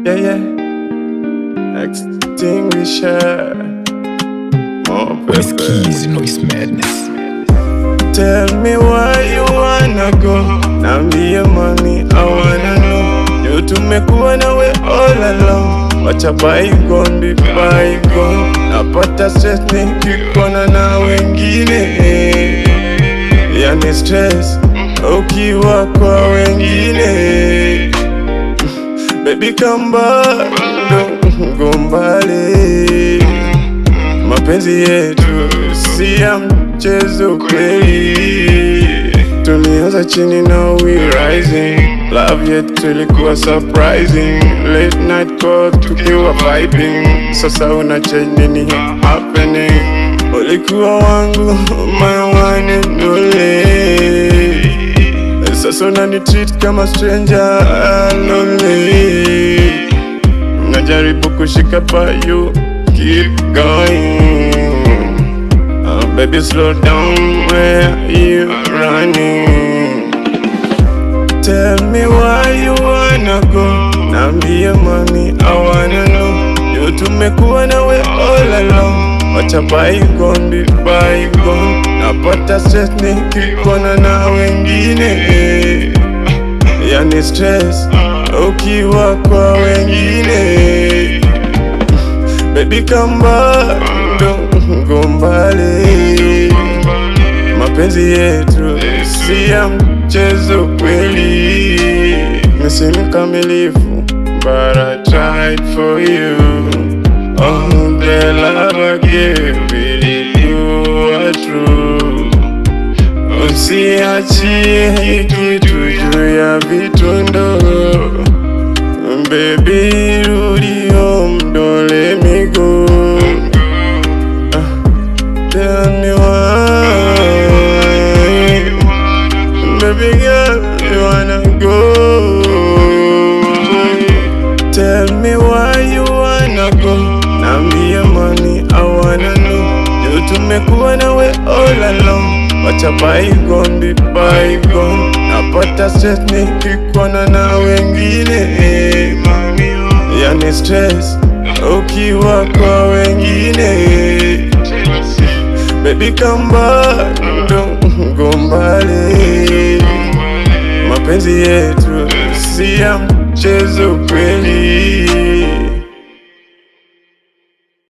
Yeah, yeah. Extinguisher. Oh, It's keys, you know it's madness. Tell me why you wanna go. Nambie mami, I wanna know. You tumekuwa nawe all along. Wacha bygone be bygone. Napata stress nikikona na wengine. Yani stress ukiwa kwa wengine. Baby come back, don't go mbali. Mapenzi yetu si ya mchezo kweli. Tulianza chini now we rising. Love yetu ilikuwa surprising. Late night call tukiwa vibing. Sasa una change nini happening? Ulikuwa wangu my one and only. Sasa unani treat kama stranger lonely. Najaribu kushika pa you keep going. Oh baby slow down, where you running? Tell me why you wanna go. Nambie mami, I wanna know. You tumekuwa nawe all along. Wacha bygone be bygone. Napata stress nikikona na wengine. Yani stress ukiwa kwa wengine. Baby come back, don't go mbali. Mapenzi yetu si ya mchezo kweli. Mimi mkamilifu, but I tried for you. Oh, the love I gave, really you are true. Usiachie kitu juu ya vitundo. Baby rudi home, don't let me go. Tell me why, baby girl, you wanna go. Tell me why you wanna go. Nambie mami, I wanna know. You tumekuwa nawe all along. Wacha bygone be bygone. Napata stress nikikona na wengine. Yani stress ukiwa kwa wengine. Baby come back, don't go mbali. Mapenzi yetu si ya mchezo kweli.